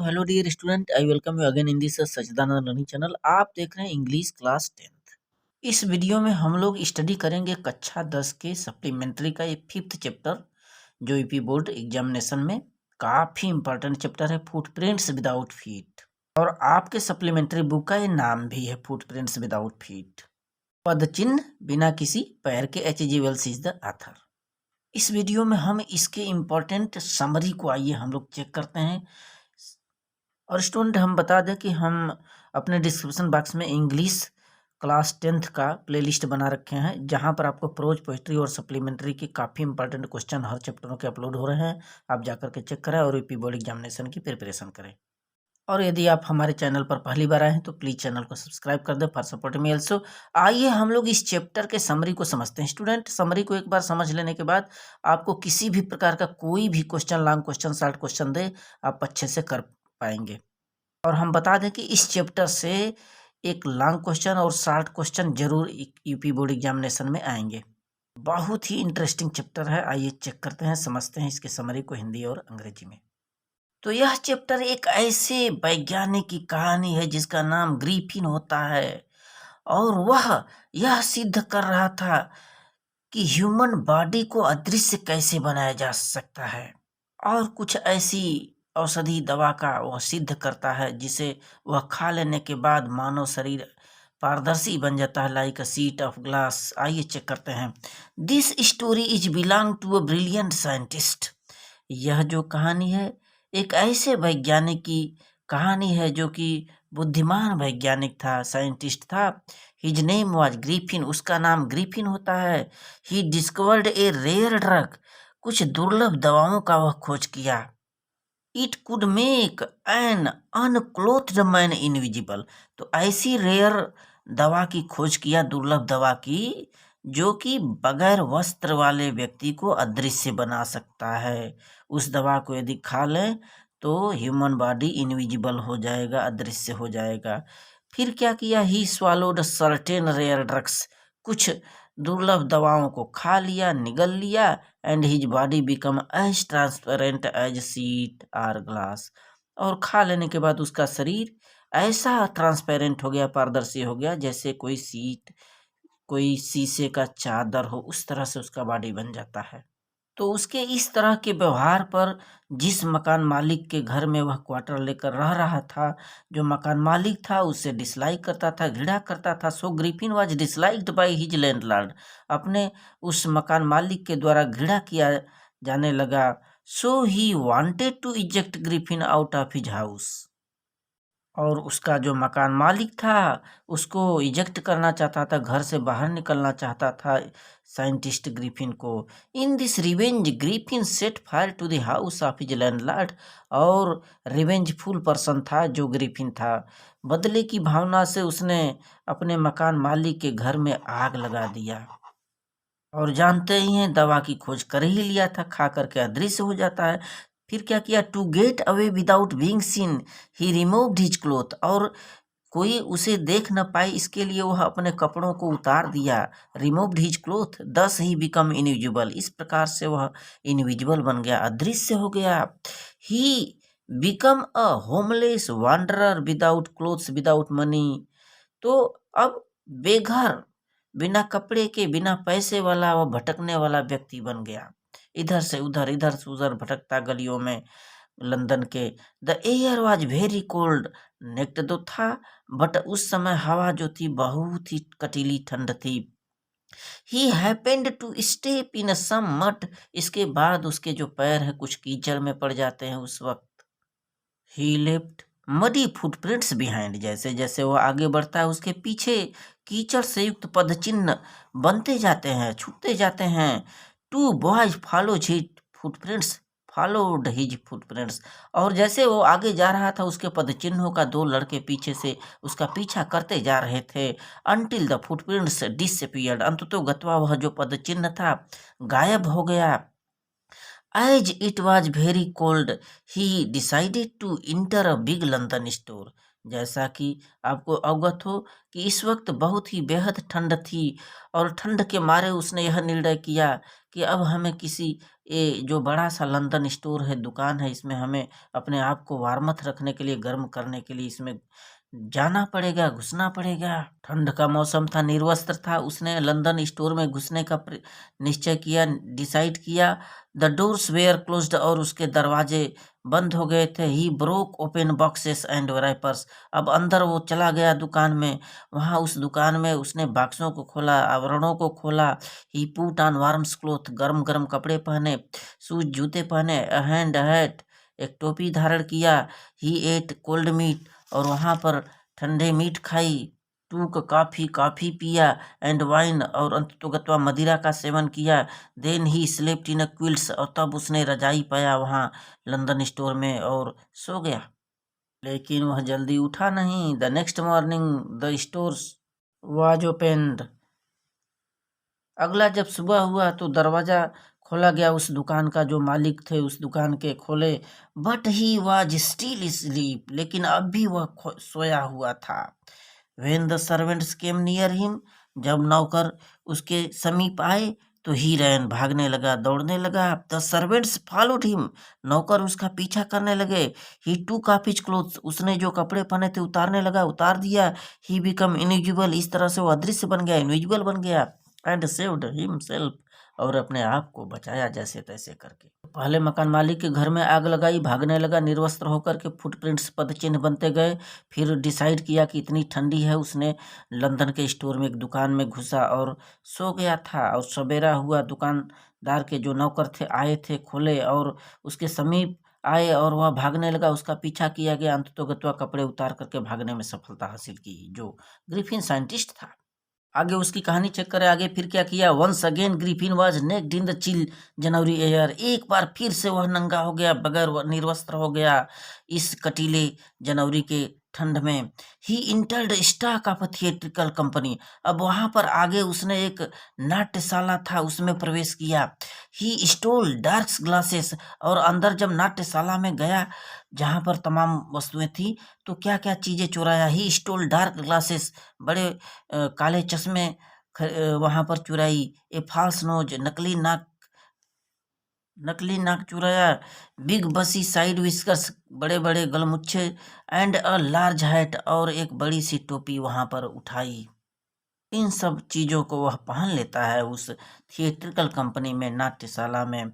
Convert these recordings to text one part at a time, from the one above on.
Hello dear student, I welcome you again in this Sachchidanand learning channel. आप देख रहे हैं इंग्लिश क्लास 10th। इस वीडियो में हम लोग स्टडी करेंगे कक्षा 10 के सप्लीमेंट्री का ये 5th चैप्टर, जो यूपी बोर्ड एग्जामिनेशन में काफ़ी इंपॉर्टेंट चैप्टर है, फुटप्रिंट्स विदाउट फीट। और आपके सप्लीमेंट्री बुक का ये नाम भी है, फुटप्रिंट्स विदाउट फीट, पदचिन्ह बिना किसी पैर के। H.G. Wells is the author. इस वीडियो में हम इसके इम्पोर्टेंट समरी को आइए हम लोग चेक करते हैं। और स्टूडेंट, हम बता दें कि हम अपने डिस्क्रिप्शन बॉक्स में इंग्लिश क्लास 10th का प्लेलिस्ट बना रखे हैं, जहां पर आपको प्रोज, पोएट्री और सप्लीमेंट्री के काफ़ी इंपॉर्टेंट क्वेश्चन हर चैप्टरों के अपलोड हो रहे हैं। आप जाकर के चेक करें और यूपी बोर्ड एग्जामिनेशन की प्रिपरेशन करें। और यदि आप हमारे चैनल पर पहली बार आए हैं तो प्लीज़ चैनल को सब्सक्राइब कर दें फॉर सपोर्ट मी ऑल्सो। आइए हम लोग इस चैप्टर के समरी को समझते हैं। स्टूडेंट, समरी को एक बार समझ लेने के बाद आपको किसी भी प्रकार का कोई भी question, long question, short question दे, आप अच्छे से कर पाएंगे। और हम बता दें कि इस चैप्टर से एक लॉन्ग क्वेश्चन और शॉर्ट क्वेश्चन जरूर यूपी बोर्ड एग्जामिनेशन में आएंगे। बहुत ही इंटरेस्टिंग चैप्टर है। आइए चेक करते हैं, समझते हैं इसके समरी को हिंदी और अंग्रेजी में। तो यह चैप्टर एक ऐसे वैज्ञानिक की कहानी है जिसका नाम ग्रिफिन होता है, और वह यह सिद्ध कर रहा था कि ह्यूमन बॉडी को अदृश्य कैसे बनाया जा सकता है, और कुछ ऐसी औषधि दवा का वह सिद्ध करता है जिसे वह खा लेने के बाद मानव शरीर पारदर्शी बन जाता है, like a sheet of glass. आइए चेक करते हैं। This story is belong to a brilliant scientist. यह जो कहानी है एक ऐसे वैज्ञानिक की कहानी है जो कि बुद्धिमान वैज्ञानिक था, साइंटिस्ट था। हिज नेम वाज ग्रिफिन, उसका नाम ग्रिफिन होता है। He discovered a rare drug, कुछ दुर्लभ दवाओं का वह खोज किया। It could make an unclothed man invisible, तो ऐसी रेयर दवा की खोज किया, दुर्लभ दवा की, जो कि बगैर वस्त्र वाले व्यक्ति को अदृश्य बना सकता है। उस दवा को यदि खा लें तो ह्यूमन बॉडी इनविजिबल हो जाएगा, अदृश्य हो जाएगा। फिर क्या किया? He swallowed certain rare drugs, कुछ दुर्लभ दवाओं को खा लिया, निगल लिया, and his body become as transparent as seat are glass, और खा लेने के बाद उसका शरीर ऐसा ट्रांसपेरेंट हो गया, पारदर्शी हो गया, जैसे कोई सीट, कोई शीशे का चादर हो, उस तरह से उसका बॉडी बन जाता है। तो उसके इस तरह के व्यवहार पर जिस मकान मालिक के घर में वह क्वार्टर लेकर रह रहा था, जो मकान मालिक था उसे डिसलाइक करता था, घृणा करता था। So Griffin was disliked by his landlord, अपने उस मकान मालिक के द्वारा घृणा किया जाने लगा। So he wanted to eject Griffin out of his house, और उसका जो मकान मालिक था उसको इजेक्ट करना चाहता था, घर से बाहर निकलना चाहता था साइंटिस्ट ग्रिफिन को। In this revenge Griffin set fire to the house of his landlord, और रिवेंजफुल पर्सन था जो ग्रिफिन था। बदले की भावना से उसने अपने मकान मालिक के घर में आग लगा दिया। और जानते ही हैं, दवा की खोज कर ही लिया था, खा करके अदृश्य हो जाता है। फिर क्या किया? To get away without being seen he removed his cloth, और कोई उसे देख न पाए इसके लिए वह अपने कपड़ों को उतार दिया। रिमूव्ड हिज क्लोथ, दस ही बिकम इनविजिबल, इस प्रकार से वह इनविजिबल बन गया, अदृश्य हो गया। He become a homeless wanderer without clothes without money, तो अब बेघर, बिना कपड़े के, बिना पैसे वाला, वह भटकने वाला व्यक्ति बन गया, इधर से उधर भटकता गलियों में लंदन के। The air was very cold, naked तो था, बट उस समय हवा जो थी बहुत ही कटीली ठंड थी। He happened to step in some mud, इसके बाद उसके जो पैर है कुछ कीचड़ में पड़ जाते हैं उस वक्त। ही लेफ्ट मडी फुटप्रिंट्स बिहाइंड, जैसे जैसे वो आगे बढ़ता है उसके पीछे कीचड़ से युक्त पदचिन्ह बनते जाते हैं, छूटते जाते हैं। Two boys follow his footprints followed his footprints, और जैसे वो आगे जा रहा था उसके पदचिन्हों का दो लड़के पीछे से उसका पीछा करते जा रहे थे। अनटिल द फुटप्रिंट्स डिसअपीयर्ड, अंततोगत्वा वह जो पदचिन्ह था गायब हो गया। As it was very cold, he decided to enter a big London store. जैसा कि आपको अवगत हो कि इस वक्त बहुत ही बेहद ठंड थी और ठंड के मारे उसने यह निर्णय किया कि अब हमें किसी ये जो बड़ा सा लंदन स्टोर है, दुकान है, इसमें हमें अपने आप को वार्मथ रखने के लिए, गर्म करने के लिए इसमें जाना पड़ेगा, घुसना पड़ेगा। ठंड का मौसम था, निर्वस्त्र था, उसने लंदन स्टोर में घुसने का निश्चय किया, डिसाइड किया। द डोर्स वेयर क्लोज्ड और उसके दरवाजे बंद हो गए थे। He broke open boxes and rappers. अब अंदर वो चला गया दुकान में। वहाँ उस दुकान में उसने बॉक्सों को खोला, आवरणों को खोला। ही पुट ऑन वार्म्स क्लोथ, गर्म गर्म कपड़े पहने, शूज जूते पहने, अ हैंड हैट, एक टोपी धारण किया। ही एट कोल्ड मीट, और वहाँ पर ठंडे मीट खाई। टूक कॉफी, कॉफी पिया, एंड वाइन, और अंततोगत्वा मदिरा का सेवन किया। Then he slept in a quilts, और तब उसने रजाई पाया वहाँ लंदन स्टोर में और सो गया। लेकिन वह जल्दी उठा नहीं। The next morning the stores was opened. अगला जब सुबह हुआ तो दरवाजा खोला गया, उस दुकान का जो मालिक थे उस दुकान के खोले। But he was still sleep, लेकिन अब भी वह सोया हुआ था। When the servants came near him, जब नौकर उसके समीप आए तो ही रैन, भागने लगा, दौड़ने लगा। द सर्वेंट्स फॉलोड हिम, नौकर उसका पीछा करने लगे। ही टूक ऑफ हिज क्लोथ्स, उसने जो कपड़े पहने थे उतारने लगा, उतार दिया। ही बिकम इनविजिबल, इस तरह से वो अदृश्य बन गया, इनविजिबल बन गया। एंड सेव्ड हिमसेल्फ, और अपने आप को बचाया जैसे तैसे करके। पहले मकान मालिक के घर में आग लगाई, भागने लगा निर्वस्त्र होकर के, फुटप्रिंट्स पदचिन्ह बनते गए। फिर डिसाइड किया कि इतनी ठंडी है, उसने लंदन के स्टोर में एक दुकान में घुसा और सो गया था। और सवेरा हुआ, दुकानदार के जो नौकर थे आए थे, खोले और उसके समीप आए और वह भागने लगा, उसका पीछा किया गया। अंततोगत्वा कपड़े उतार करके भागने में सफलता हासिल की, जो ग्रिफिन साइंटिस्ट था। आगे उसकी कहानी चेक करें। आगे फिर क्या किया। Once again Griffin was naked in the chill January air, एक बार फिर से वह नंगा हो गया, बगैर निर्वस्त्र हो गया इस कटीले जनवरी के ठंड में। He entered stock of theatrical company, अब वहां पर आगे उसने एक नाट्यशाला था उसमें प्रवेश किया। ही स्टोल डार्क ग्लासेस, और अंदर जब नाट्यशाला में गया जहां पर तमाम वस्तुएं थी तो क्या क्या चीजें चुराया। ही स्टोल डार्क ग्लासेस, बड़े काले चश्मे वहां पर चुराई। ए फॉल्स नोज, नकली नाक चुराया। बिग बसी साइड विस्कर्स, बड़े बड़े गलमुच्छे। एंड अ लार्ज हैट, और एक बड़ी सी टोपी वहां पर उठाई। इन सब चीजों को वह पहन लेता है उस थिएट्रिकल कंपनी में, नाट्यशाला में।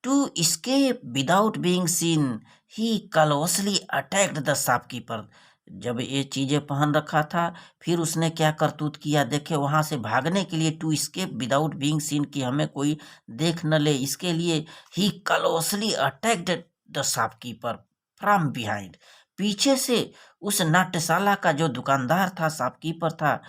To escape without being seen, he closely attacked the shopkeeper। जब ये चीजें पहन रखा था, फिर उसने क्या करतूत किया, देखे वहां से भागने के लिए। To escape without being seen, कि हमें कोई देख न ले, इसके लिए ही closely attacked the shopkeeper from behind, पीछे से उस नाट्यशाला का जो दुकानदार था, शॉपकीपर था,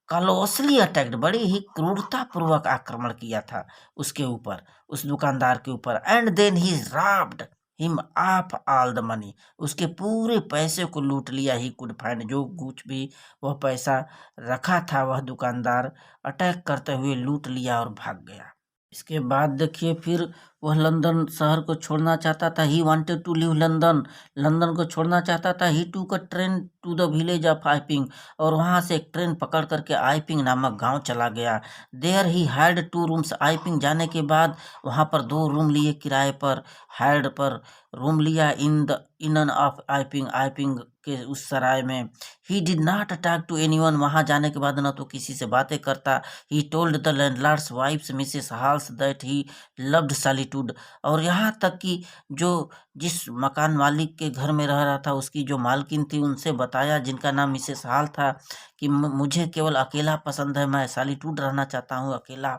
क्लोजली अटैक्ड, बड़ी ही क्रूरता पूर्वक आक्रमण किया था उसके ऊपर, उस दुकानदार के ऊपर। And then he robbed him of all the money, उसके पूरे पैसे को लूट लिया। ही कुड फाइंड, जो कुछ भी वह पैसा रखा था वह दुकानदार अटैक करते हुए लूट लिया और भाग गया। इसके बाद देखिए, फिर वह लंदन शहर को छोड़ना चाहता था। He wanted to leave London, London को छोड़ना चाहता था। He took a train to the village of Iping, और वहाँ से एक ट्रेन पकड़ करके आइपिंग नामक गांव चला गया। देयर ही हैड 2 रूम्स, आइपिंग जाने के बाद वहाँ पर 2 रूम लिए किराए पर, हायर्ड पर रूम लिया इन द इन ऑफ आइपिंग, आइपिंग के उस सराय में। He did not talk to anyone, वहाँ जाने के बाद न तो किसी से बातें करता। He told the landlord's wife's Mrs Hall's that he loved solitude, और यहाँ तक कि जो जिस मकान मालिक के घर में रह रहा था उसकी जो मालकिन थी उनसे बताया, जिनका नाम मिसेस हॉल था, कि मुझे केवल अकेला पसंद है, मैं सॉलिट्यूड रहना चाहता हूँ, अकेला।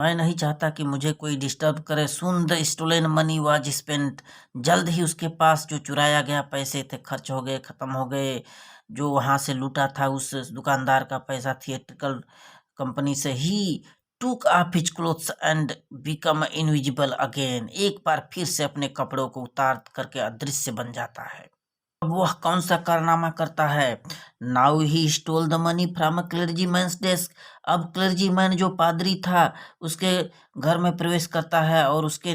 मैं नहीं चाहता कि मुझे कोई डिस्टर्ब करे। Soon the stolen money was spent, जल्द ही उसके पास जो चुराया गया पैसे थे खर्च हो गए, खत्म हो गए। जो वहां से लूटा था उस दुकानदार का पैसा थिएट्रिकल कंपनी से। ही टूक of his clothes and become invisible again, एक बार फिर से अपने कपड़ों को उतार करके अदृश्य बन जाता है। अब वह कौन सा कारनामा करता है। Now he stole the money from a clergyman's desk, अब क्लर्जीमैन जो पादरी था उसके घर में प्रवेश करता है और उसके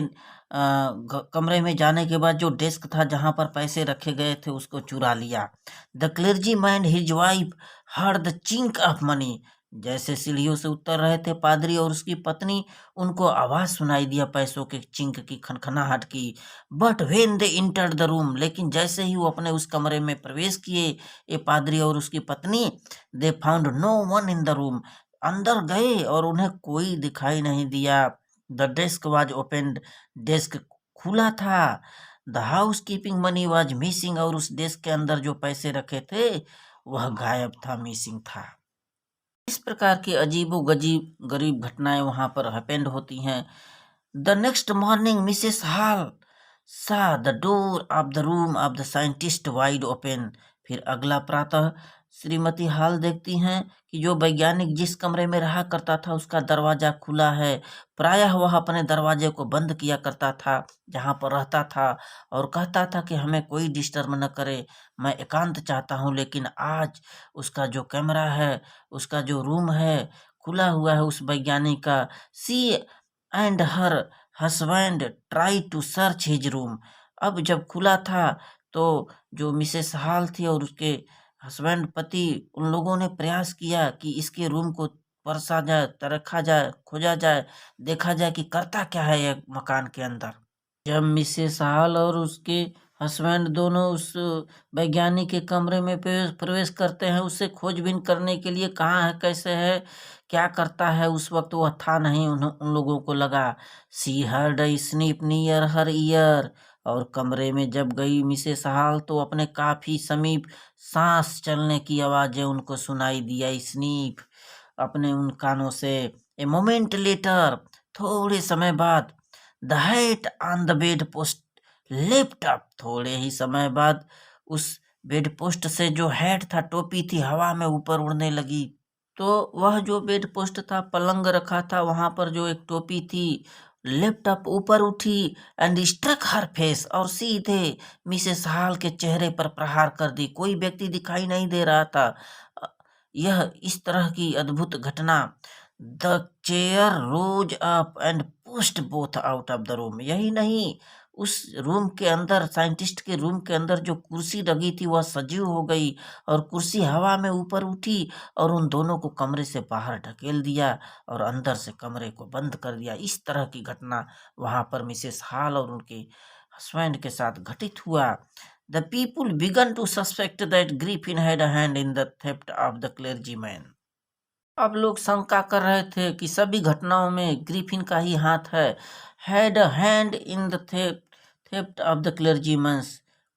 कमरे में जाने के बाद जो डेस्क था जहाँ पर पैसे रखे गए थे उसको चुरा लिया। The clergy man his wife heard the chink of money. जैसे सीढ़ियों से उतर रहे थे पादरी और उसकी पत्नी, उनको आवाज सुनाई दिया पैसों के चिंक की, खनखनाहट की। But when they entered the room, लेकिन जैसे ही वो अपने उस कमरे में प्रवेश किए, ये पादरी और उसकी पत्नी, they found no one in the room. अंदर गए और उन्हें कोई दिखाई नहीं दिया। The desk was opened, desk खुला था। The housekeeping money was missing, और उस डेस्क के अंदर जो पैसे रखे थे वह गायब था, मिसिंग था। इस प्रकार की अजीबो गजीब गरीब घटनाएं वहां पर हैपेंड होती हैं। The next morning Mrs Hall saw the door of the room of the scientist wide open. फिर अगला प्रातः श्रीमती हॉल देखती हैं कि जो वैज्ञानिक जिस कमरे में रहा करता था उसका दरवाजा खुला है। प्रायः वह अपने दरवाजे को बंद किया करता था जहाँ पर रहता था, और कहता था कि हमें कोई डिस्टर्ब न करे, मैं एकांत चाहता हूँ। लेकिन आज उसका जो कैमरा है, उसका जो रूम है, खुला हुआ है उस वैज्ञानिक का। She and her husband try to search his room. अब जब खुला था तो जो मिसेस हॉल थी और उसके हस्बैंड पति, उन लोगों ने प्रयास किया कि इसके रूम को परसा जाए, तरखा जाए, खोजा जाए, देखा जाए कि करता क्या है ये मकान के अंदर। जब मिसेस हॉल और उसके हस्बैंड दोनों उस वैज्ञानिक के कमरे में प्रवेश करते हैं उससे खोजबीन करने के लिए, कहाँ है, कैसे है, क्या करता है, उस वक्त वह था नहीं। उन लोगों को लगा। She heard a sniff near her ear, और कमरे में जब गई मिसेस हॉल तो अपने काफी समीप सांस चलने की आवाजें उनको सुनाई दिया, स्नीप, अपने उन कानों से। ए मोमेंट लेटर, थोड़े समय बाद, the head on the bed post lift up, थोड़े ही समय बाद उस बेड पोस्ट से जो हेड था, टोपी थी, हवा में ऊपर उड़ने लगी। तो वह जो बेड पोस्ट था, पलंग रखा था, वहां पर जो एक टोपी थी, लिफ्ट अप, ऊपर उठी, एंड स्ट्रक हर फेस, और सीधे मिसेस हॉल के चेहरे पर प्रहार कर दी। कोई व्यक्ति दिखाई नहीं दे रहा था। अ, यह इस तरह की अद्भुत घटना। The chair rose up and pushed both out of the room. यही नहीं, उस रूम के अंदर, साइंटिस्ट के रूम के अंदर जो कुर्सी लगी थी वह सजीव हो गई, और कुर्सी हवा में ऊपर उठी और उन दोनों को कमरे से बाहर ढकेल दिया और अंदर से कमरे को बंद कर दिया। इस तरह की घटना वहां पर मिसेस हॉल और उनके हस्बैंड के साथ घटित हुआ। The people began to suspect that Griffin had a hand in the theft of the clergyman. अब लोग शंका कर रहे थे कि सभी घटनाओं में ग्रिफिन का ही हाथ है। Had a hand in the theft of the clergyman's.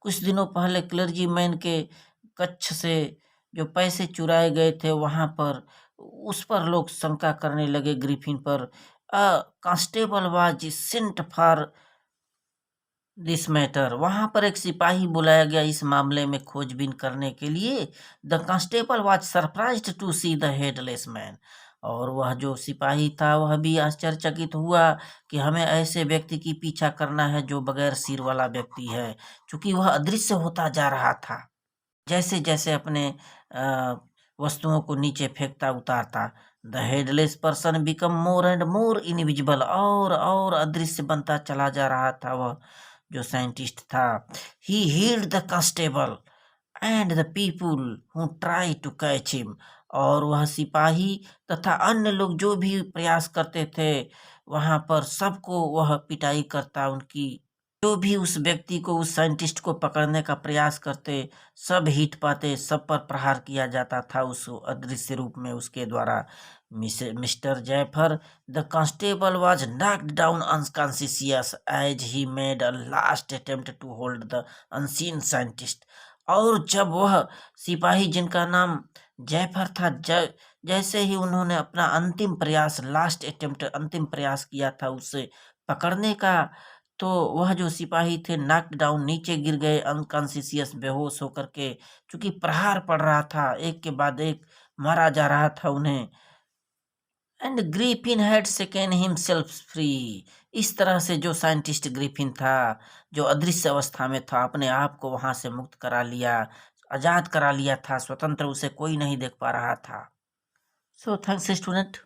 कुछ दिनों पहले क्लर्जीमैन के कक्ष से जो पैसे चुराए गए थे वहां पर, उस पर लोग शंका करने लगे, ग्रिफिन पर। Constable was sent for this matter. वहां पर एक सिपाही बुलाया गया इस मामले में खोजबीन करने के लिए। The constable was surprised to see the headless man. और वह जो सिपाही था वह भी आश्चर्यचकित हुआ कि हमें ऐसे व्यक्ति की पीछा करना है जो बगैर सिर वाला व्यक्ति है, क्योंकि वह अदृश्य होता जा रहा था जैसे जैसे अपने अ, वस्तुओं को नीचे फेंकता उतारता। The headless person become more and more invisible, और अदृश्य बनता चला जा रहा था वह जो साइंटिस्ट था। He held the constable and the people who try to catch him. और वह सिपाही तथा अन्य लोग जो भी प्रयास करते थे वहां पर, सबको वह पिटाई करता, उनकी जो भी उस व्यक्ति को, उस साइंटिस्ट को पकड़ने का प्रयास करते, सब हिट पाते, सब पर प्रहार किया जाता था उस अदृश्य रूप में उसके द्वारा। Mr Jaffer the constable was knocked down unconscious as he made a last attempt to hold the unseen scientist. और जब वह सिपाही जिनका नाम जैफर था, जैसे ही उन्होंने अपना अंतिम प्रयास, लास्ट अटेम्प्ट, अंतिम प्रयास किया था उसे पकड़ने का, तो वह जो सिपाही थे नॉक डाउन, नीचे गिर गए अनकॉन्शियस, बेहोश होकर के, क्योंकि प्रहार पड़ रहा था, एक के बाद एक मारा जा रहा था उन्हें। And Griffin had second himself free. इस तरह से जो साइंटिस्ट ग्रिफिन था, जो अदृश्य अवस्था में था, अपने आप को वहां से मुक्त करा लिया, आजाद करा लिया था, स्वतंत्र, उसे कोई नहीं देख पा रहा था। So thanks student.